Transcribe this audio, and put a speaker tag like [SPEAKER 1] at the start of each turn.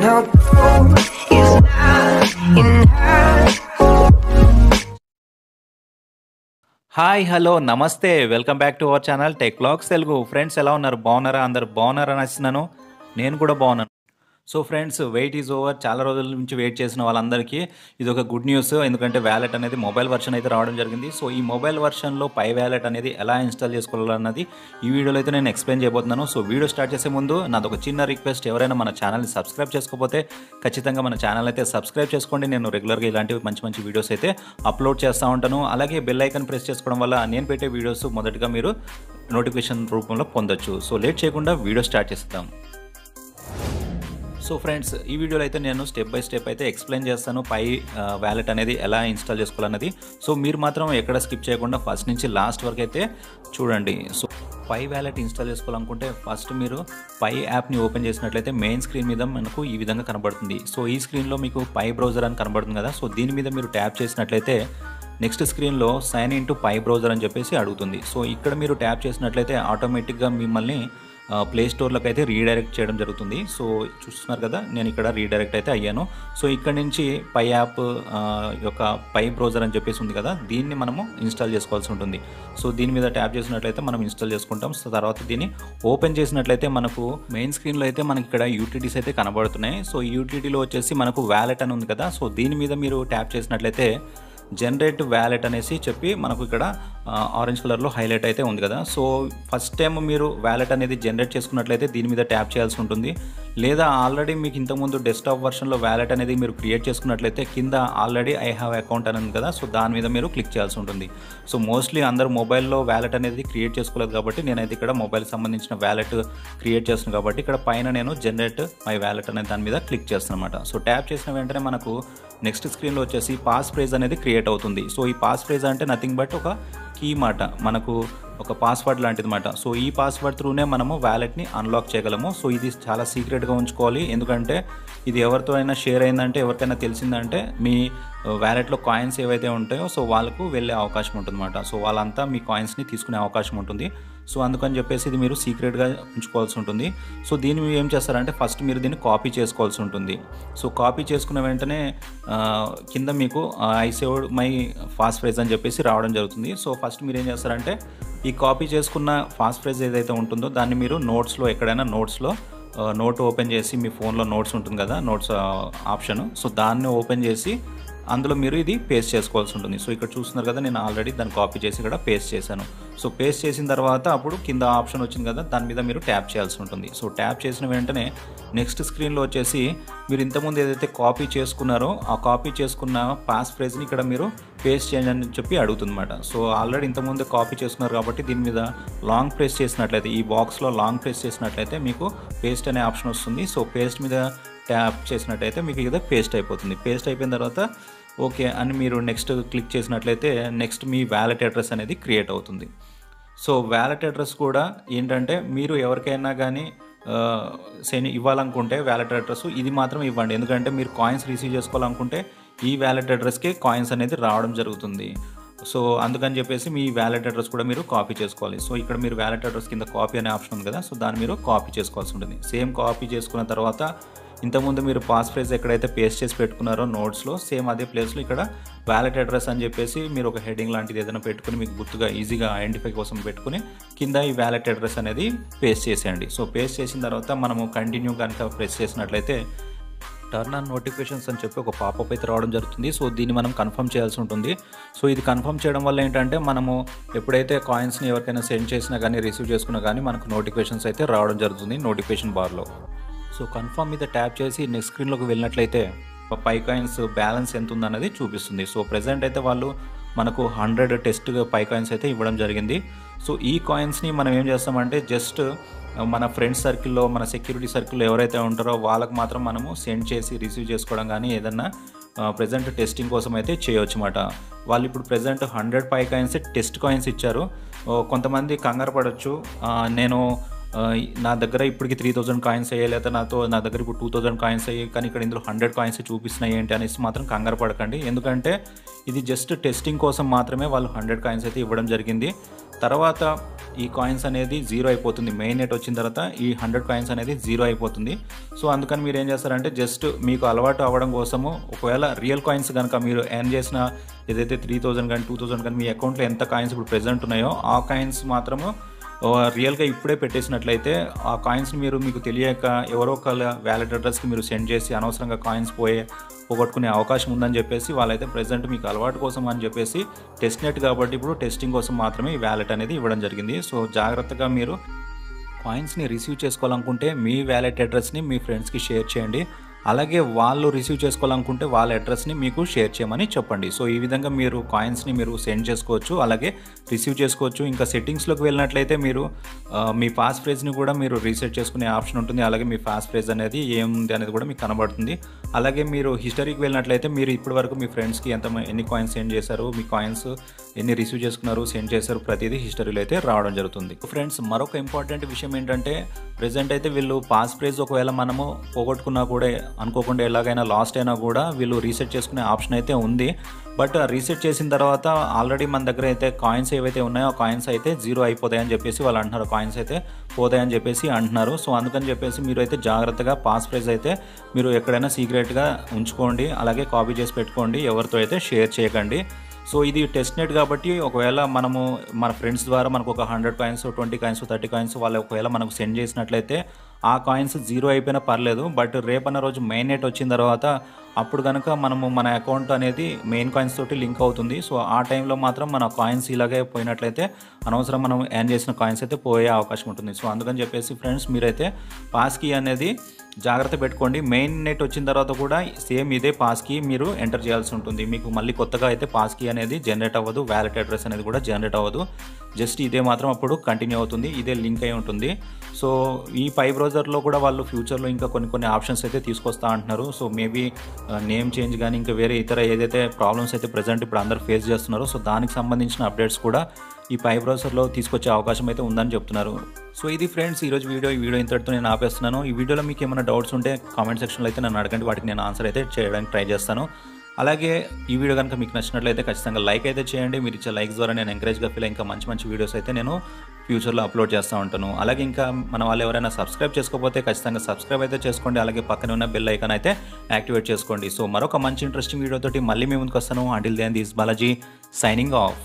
[SPEAKER 1] although it's not in her.
[SPEAKER 2] Hi hello నమస్తే welcome back to our channel Tech Vlogs Telugu. Friends ఎలా ఉన్నారు? బాగున్నారా? అందరు బాగున్నారా అని అన్నాను. నేను కూడా బాగున్నాను. So friends, wait is over. చాలా రోజుల నుంచి వెయిట్ చేసిన వాళ్ళందరికీ ఇది ఒక గుడ్ న్యూస్. ఎందుకంటే వ్యాలెట్ అనేది మొబైల్ వర్షన్ అయితే రావడం జరిగింది. సో ఈ మొబైల్ వర్షన్లో పై వ్యాలెట్ అనేది ఎలా ఇన్స్టాల్ చేసుకోవాలన్నది ఈ వీడియోలో అయితే నేను ఎక్స్ప్లెయిన్ చేయబోతున్నాను. సో వీడియో స్టార్ట్ చేసే ముందు నాది ఒక చిన్న రిక్వెస్ట్. ఎవరైనా మన ఛానల్ని సబ్స్క్రైబ్ చేసుకోకపోతే ఖచ్చితంగా మన ఛానల్ అయితే సబ్స్క్రైబ్ చేసుకోండి. నేను రెగ్యులర్గా ఇలాంటివి మంచి మంచి వీడియోస్ అయితే అప్లోడ్ చేస్తూ ఉంటాను. అలాగే బెల్ ఐకాన్ ప్రెస్ చేసుకోవడం వల్ల నేను పెట్టే వీడియోస్ మొదటగా మీరు నోటిఫికేషన్ రూపంలో పొందొచ్చు. సో లేట్ చేయకుండా వీడియో స్టార్ట్ చేస్తాం. సో ఫ్రెండ్స్, ఈ వీడియోలో అయితే నేను స్టెప్ బై స్టెప్ అయితే ఎక్స్ప్లెయిన్ చేస్తాను పై వ్యాలెట్ అనేది ఎలా ఇన్స్టాల్ చేసుకోవాలన్నది. సో మీరు మాత్రం ఎక్కడ స్కిప్ చేయకుండా ఫస్ట్ నుంచి లాస్ట్ వరకు అయితే చూడండి. సో పై వ్యాలెట్ ఇన్స్టాల్ చేసుకోవాలనుకుంటే ఫస్ట్ మీరు పై యాప్ని ఓపెన్ చేసినట్లయితే మెయిన్ స్క్రీన్ మీద మనకు ఈ విధంగా కనబడుతుంది. సో ఈ స్క్రీన్లో మీకు పై బ్రౌజర్ అని కనబడుతుంది కదా. సో దీని మీద మీరు ట్యాప్ చేసినట్లయితే నెక్స్ట్ స్క్రీన్లో sign in to Pi browser అని చెప్పేసి అడుగుతుంది. సో ఇక్కడ మీరు ట్యాప్ చేసినట్లయితే ఆటోమేటిక్గా మిమ్మల్ని ప్లే స్టోర్లోకి అయితే రీడైరెక్ట్ చేయడం జరుగుతుంది. సో చూస్తున్నారు కదా, నేను ఇక్కడ రీడైరెక్ట్ అయితే అయ్యాను. సో ఇక్కడ నుంచి పై యాప్ యొక్క పై బ్రౌజర్ అని చెప్పేసి ఉంది కదా, దీన్ని మనము ఇన్స్టాల్ చేసుకోవాల్సి ఉంటుంది. సో దీని మీద ట్యాప్ చేసినట్లయితే మనం ఇన్స్టాల్ చేసుకుంటాం. సో తర్వాత దీన్ని ఓపెన్ చేసినట్లయితే మనకు మెయిన్ స్క్రీన్లో అయితే మనకి ఇక్కడ యూటిలిటీస్ అయితే కనబడుతున్నాయి. సో ఈ యూటిలిటీలో వచ్చేసి మనకు వ్యాలెట్ అని ఉంది కదా. సో దీని మీద మీరు ట్యాప్ చేసినట్లయితే జనరేట్ వ్యాలెట్ అనేసి చెప్పి మనకు ఇక్కడ ఆరెంజ్ కలర్లో హైలైట్ అయితే ఉంది కదా. సో ఫస్ట్ టైం మీరు వ్యాలెట్ అనేది జనరేట్ చేసుకున్నట్లయితే దీని మీద ట్యాప్ చేయాల్సి ఉంటుంది. లేదా ఆల్రెడీ మీకు ఇంతకుముందు డెస్క్టాప్ వర్షన్లో వ్యాలెట్ అనేది మీరు క్రియేట్ చేసుకున్నట్లయితే కింద ఆల్రెడీ ఐ హ్యావ్ అకౌంట్ అని ఉంది కదా. సో దాని మీద మీరు క్లిక్ చేయాల్సి ఉంటుంది. సో మోస్ట్లీ అందరూ మొబైల్లో వ్యాలెట్ అనేది క్రియేట్ చేసుకోలేదు కాబట్టి నేనైతే ఇక్కడ మొబైల్ సంబంధించిన వ్యాలెట్ క్రియేట్ చేస్తున్నాను కాబట్టి ఇక్కడ పైన నేను జనరేట్ మై వ్యాలెట్ అనే దాని మీద క్లిక్ చేస్తాను అనమాట. సో ట్యాప్ చేసిన వెంటనే మనకు నెక్స్ట్ స్క్రీన్లో వచ్చేసి పాస్ ఫ్రేజ్ అనేది క్రియేట్ అవుతుంది. సో ఈ పాస్ ఫ్రేజ్ అంటే నథింగ్ బట్ ఒక కీ మాట, మనకు ఒక పాస్వర్డ్ లాంటిది మాట. సో ఈ పాస్వర్డ్ త్రూనే మనము వ్యాలెట్ని అన్లాక్ చేయగలము. సో ఇది చాలా సీక్రెట్గా ఉంచుకోవాలి. ఎందుకంటే ఇది ఎవరితో అయినా షేర్ అయిందంటే, ఎవరికైనా తెలిసిందంటే మీ వ్యాలెట్లో కాయిన్స్ ఏవైతే ఉంటాయో సో వాళ్ళకు వెళ్ళే అవకాశం ఉంటుందన్నమాట. సో వాళ్ళంతా మీ కాయిన్స్ని తీసుకునే అవకాశం ఉంటుంది. సో అందుకని చెప్పేసి ఇది మీరు సీక్రెట్గా ఉంచుకోవాల్సి ఉంటుంది. సో దీన్ని మీరు ఏం చేస్తారంటే ఫస్ట్ మీరు దీన్ని కాపీ చేసుకోవాల్సి ఉంటుంది. సో కాపీ చేసుకున్న వెంటనే కింద మీకు I saved my fast phrase అని చెప్పేసి రావడం జరుగుతుంది. సో ఫస్ట్ మీరు ఏం చేస్తారంటే ఈ కాపీ చేసుకున్న ఫాస్ట్ ఫ్రేజ్ ఏదైతే ఉంటుందో దాన్ని మీరు నోట్స్లో ఎక్కడైనా నోట్ ఓపెన్ చేసి మీ ఫోన్లో నోట్స్ ఉంటుంది కదా, నోట్స్ ఆప్షన్. సో దాన్ని ఓపెన్ చేసి అందులో మీరు ఇది పేస్ట్ చేసుకోవాల్సి ఉంటుంది. సో ఇక్కడ చూస్తున్నారు కదా, నేను ఆల్రెడీ దాన్ని కాపీ చేసి ఇక్కడ పేస్ట్ చేశాను. సో పేస్ట్ చేసిన తర్వాత అప్పుడు కింద ఆప్షన్ వచ్చింది కదా, దాని మీద మీరు ట్యాప్ చేయాల్సి ఉంటుంది. సో ట్యాప్ చేసిన వెంటనే నెక్స్ట్ స్క్రీన్లో వచ్చేసి మీరు ఇంతకుముందు ఏదైతే కాపీ చేసుకున్నారో ఆ కాపీ చేసుకున్న పాస్ ఫ్రేజ్ని ఇక్కడ మీరు పేస్ట్ చేయండి అని చెప్పి అడుగుతుందన్నమాట. సో ఆల్రెడీ ఇంతకుముందు కాపీ చేసుకున్నారు కాబట్టి దీని మీద లాంగ్ ప్రెస్ చేసినట్లయితే, ఈ బాక్స్లో లాంగ్ ప్రెస్ చేసినట్లయితే మీకు పేస్ట్ అనే ఆప్షన్ వస్తుంది. సో పేస్ట్ మీద ట్యాప్ చేసినట్టయితే మీకు ఇది పేస్ట్ అయిపోతుంది. పేస్ట్ అయిపోయిన తర్వాత ఓకే అని మీరు నెక్స్ట్ క్లిక్ చేసినట్లయితే నెక్స్ట్ మీ వ్యాలెట్ అడ్రస్ అనేది క్రియేట్ అవుతుంది. సో వ్యాలెట్ అడ్రస్ కూడా ఏంటంటే మీరు ఎవరికైనా కానీ ఇవ్వాలనుకుంటే వ్యాలెట్ అడ్రస్ ఇది మాత్రం ఇవ్వండి. ఎందుకంటే మీరు కాయిన్స్ రిసీవ్ చేసుకోవాలనుకుంటే ఈ వ్యాలెట్ అడ్రస్కే కాయిన్స్ అనేది రావడం జరుగుతుంది. సో అందుకని చెప్పేసి మీ వ్యాలెట్ అడ్రస్ కూడా మీరు కాపీ చేసుకోవాలి. సో ఇక్కడ మీరు వ్యాలెట్ అడ్రస్ కింద కాపీ అనే ఆప్షన్ ఉంది కదా, సో దాన్ని మీరు కాపీ చేసుకోవాల్సి ఉంటుంది. సేమ్ కాపీ చేసుకున్న తర్వాత ఇంతకుముందు మీరు పాస్ ఫ్రేజ్ ఎక్కడైతే పేస్ట్ చేసి పెట్టుకున్నారో నోట్స్లో సేమ్ అదే ప్లేస్లో ఇక్కడ వ్యాలెట్ అడ్రస్ అని చెప్పేసి మీరు ఒక హెడ్డింగ్ లాంటిది ఏదైనా పెట్టుకుని మీకు గుర్తుగా ఈజీగా ఐడెంటిఫై కోసం పెట్టుకుని కింద ఈ వ్యాలెట్ అడ్రస్ అనేది పేస్ట్ చేసేయండి. సో పేస్ట్ చేసిన తర్వాత మనము కంటిన్యూ కనుక ప్రెస్ చేసినట్లయితే టర్న్ ఆన్ నోటిఫికేషన్స్ అని చెప్పి ఒక పాపప్ అయితే రావడం జరుగుతుంది. సో దీన్ని మనం కన్ఫర్మ్ చేయాల్సి ఉంటుంది. సో ఇది కన్ఫర్మ్ చేయడం వల్ల ఏంటంటే మనము ఎప్పుడైతే కాయిన్స్ని ఎవరికైనా సెండ్ చేసినా కానీ రిసీవ్ చేసుకున్నా కానీ మనకు నోటిఫికేషన్స్ అయితే రావడం జరుగుతుంది నోటిఫికేషన్ బార్లో. సో కన్ఫర్మ్ మీద ట్యాప్ చేసి నెక్స్ట్ స్క్రీన్లోకి వెళ్ళినట్లయితే పై కాయిన్స్ బ్యాలెన్స్ ఎంత ఉందన్నది చూపిస్తుంది. సో ప్రెజెంట్ అయితే వాళ్ళు మనకు 100 టెస్ట్ పై కాయిన్స్ అయితే ఇవ్వడం జరిగింది. సో ఈ కాయిన్స్ని మనం ఏం చేస్తామంటే జస్ట్ మన ఫ్రెండ్స్ సర్కిల్లో, మన సెక్యూరిటీ సర్కిల్లో ఎవరైతే ఉంటారో వాళ్ళకు మాత్రం మనము సెండ్ చేసి రిసీవ్ చేసుకోవడం కానీ ఏదన్నా ప్రెజెంట్ టెస్టింగ్ కోసం అయితే చేయవచ్చు అన్నమాట. వాళ్ళు ఇప్పుడు ప్రెజెంట్ 100 పై కాయిన్స్ టెస్ట్ కాయిన్స్ ఇచ్చారు. కొంతమంది కంగారు పడవచ్చు, నేను నా దగ్గర ఇప్పటికి 3000 కాయిన్స్ అయ్యాయి, లేదా నా దగ్గర ఇప్పుడు 2000 కాయిన్స్ అయ్యాయి, కానీ ఇక్కడ ఇందులో 100 కాయిన్స్ చూపిస్తున్నాయి ఏంటి అనేసి మాత్రం కంగారు పడకండి. ఎందుకంటే ఇది జస్ట్ టెస్టింగ్ కోసం మాత్రమే వాళ్ళు 100 కాయిన్స్ అయితే ఇవ్వడం జరిగింది. తర్వాత ఈ కాయిన్స్ అనేది జీరో అయిపోతుంది. మెయిన్ నెట్ వచ్చిన తర్వాత ఈ 100 కాయిన్స్ అనేది జీరో అయిపోతుంది. సో అందుకని మీరు ఏం చేస్తారంటే జస్ట్ మీకు అలవాటు అవ్వడం కోసము ఒకవేళ రియల్ కాయిన్స్ కనుక మీరు ఎర్న్ చేసిన ఏదైతే 3000 కానీ 2000 కానీ మీ అకౌంట్లో ఎంత కాయిన్స్ ఇప్పుడు ప్రెజెంట్ ఉన్నాయో ఆ కాయిన్స్ మాత్రము రియల్గా ఇప్పుడే పెట్టేసినట్లయితే ఆ కాయిన్స్ని మీకు తెలియక ఎవరో ఒకళ్ళ వ్యాలెట్ అడ్రస్కి మీరు సెండ్ చేసి అనవసరంగా కాయిన్స్ పోగొట్టుకునే అవకాశం ఉందని చెప్పేసి వాళ్ళైతే ప్రెజెంట్ మీకు అలవాటు కోసం అని చెప్పేసి టెస్ట్ నెట్ కాబట్టి ఇప్పుడు టెస్టింగ్ కోసం మాత్రమే ఈ వ్యాలెట్ అనేది ఇవ్వడం జరిగింది. సో జాగ్రత్తగా మీరు కాయిన్స్ని రిసీవ్ చేసుకోవాలనుకుంటే మీ వ్యాలెట్ అడ్రస్ని మీ ఫ్రెండ్స్కి షేర్ చేయండి. అలాగే వాళ్ళు రిసీవ్ చేసుకోవాలనుకుంటే వాళ్ళ అడ్రస్ని మీకు షేర్ చేయమని చెప్పండి. సో ఈ విధంగా మీరు కాయిన్స్ని మీరు సెండ్ చేసుకోవచ్చు, అలాగే రిసీవ్ చేసుకోవచ్చు. ఇంకా సెట్టింగ్స్లోకి వెళ్ళినట్లయితే మీరు మీ పాస్ ఫ్రేజ్ని కూడా మీరు రీసెట్ చేసుకునే ఆప్షన్ ఉంటుంది. అలాగే మీ పాస్ ఫ్రేజ్ అనేది ఏముంది అనేది కూడా మీకు కనబడుతుంది. అలాగే మీరు హిస్టరీకి వెళ్ళినట్లయితే మీరు ఇప్పటివరకు మీ ఫ్రెండ్స్కి ఎన్ని కాయిన్స్ సెండ్ చేశారు, మీ కాయిన్స్ ఎన్ని రిసీవ్ చేసుకున్నారు, సెండ్ చేశారు, ప్రతిదీ హిస్టరీలో అయితే రావడం జరుగుతుంది. ఫ్రెండ్స్, మరొక ఇంపార్టెంట్ విషయం ఏంటంటే ప్రెజెంట్ అయితే వీళ్ళు పాస్ ఫ్రేజ్ ఒకవేళ మనము పోగొట్టుకున్నా కూడా అనుకోకుండా ఎలాగైనా లాస్ట్ అయినా కూడా వీళ్ళు రీసెట్ చేసుకునే ఆప్షన్ అయితే ఉంది. బట్ రీసెట్ చేసిన తర్వాత ఆల్రెడీ మన దగ్గర అయితే కాయిన్స్ ఏవైతే ఉన్నాయో ఆ కాయిన్స్ అయితే జీరో అయిపోతాయని చెప్పేసి వాళ్ళు అంటున్నారు, కాయిన్స్ అయితే పోతాయని చెప్పేసి అంటున్నారు. సో అందుకని చెప్పేసి మీరు అయితే జాగ్రత్తగా పాస్ ఫ్రేజ్ అయితే మీరు ఎక్కడైనా సీక్రెట్గా ఉంచుకోండి, అలాగే కాపీ చేసి పెట్టుకోండి, ఎవరితో అయితే షేర్ చేయకండి. సో ఇది టెస్ట్ నెట్ కాబట్టి ఒకవేళ మనము మన ఫ్రెండ్స్ ద్వారా మనకు ఒక 100 కాయిన్స్ 20 కాయిన్స్ 30 కాయిన్స్ వాళ్ళు ఒకవేళ మనకు సెండ్ చేసినట్లయితే ఆ కాయిన్స్ జీరో అయిపోయినా పర్లేదు. బట్ రేపన్న రోజు మెయిన్ నెట్ వచ్చిన తర్వాత అప్పుడు కనుక మనము మన అకౌంట్ అనేది మెయిన్ కాయిన్స్ తోటి లింక్ అవుతుంది. సో ఆ టైంలో మాత్రం మన కాయిన్స్ ఇలాగే పోయినట్లయితే అనవసరం మనం ఎర్న్ చేసిన కాయిన్స్ అయితే పోయే అవకాశం ఉంటుంది. సో అందుకని చెప్పేసి ఫ్రెండ్స్ మీరైతే పాస్ కీ అనేది జాగ్రత్త పెట్టుకోండి. మెయిన్ నెట్ వచ్చిన తర్వాత కూడా సేమ్ ఇదే పాస్ కీ మీరు ఎంటర్ చేయాల్సి ఉంటుంది. మీకు మళ్ళీ కొత్తగా అయితే పాస్ కీ అనేది జనరేట్ అవ్వదు, వ్యాలెట్ అడ్రస్ అనేది కూడా జనరేట్ అవ్వదు. జస్ట్ ఇదే మాత్రం అప్పుడు కంటిన్యూ అవుతుంది, ఇదే లింక్ అయి ఉంటుంది. సో ఈ పై బ్రౌజర్లో కూడా వాళ్ళు ఫ్యూచర్లో ఇంకా కొన్ని ఆప్షన్స్ అయితే తీసుకొస్తా అంటున్నారు. సో మేబీ నేమ్ చేంజ్ కానీ ఇంకా వేరే ఇతర ఏదైతే ప్రాబ్లమ్స్ అయితే ప్రజెంట్ ఇప్పుడు అందరు ఫేస్ చేస్తున్నారో సో దానికి సంబంధించిన అప్డేట్స్ కూడా ఈ పై బ్రౌజర్లో తీసుకొచ్చే అవకాశం అయితే ఉందని చెప్తున్నారు. సో ఇది ఫ్రెండ్స్ ఈరోజు ఈ వీడియో ఇంతటితో నేను ఆపేస్తున్నాను. ఈ వీడియోలో మీకు ఏమైనా డౌట్స్ ఉంటే కామెంట్ సెక్షన్లో అయితే నన్ను అడగండి, వాటికి నేను ఆన్సర్ అయితే చేయడానికి ట్రై చేస్తాను. అలాగే ఈ వీడియో కనుక మీకు నచ్చినట్లయితే ఖచ్చితంగా లైక్ అయితే చేయండి. మీరు ఇచ్చే లైక్స్ ద్వారా నేను ఎంకరేజ్గా ఫీల్ ఇంకా మంచి వీడియోస్ అయితే నేను ఫ్యూచర్లో అప్లోడ్ చేస్తూ ఉంటాను. అలాగే ఇంకా మన వాళ్ళు ఎవరైనా సబ్స్క్రైబ్ చేసుకోకపోతే ఖచ్చితంగా సబ్స్క్రైబ్ అయితే చేసుకోండి. అలాగే పక్కనే ఉన్న బెల్ ఐకాన్ అయితే యాక్టివేట్ చేసుకోండి. సో మరొక మంచి ఇంట్రెస్టింగ్ వీడియోతోటి మళ్ళీ మీ ముందుకు వస్తాను. Until then this Balaji signing of.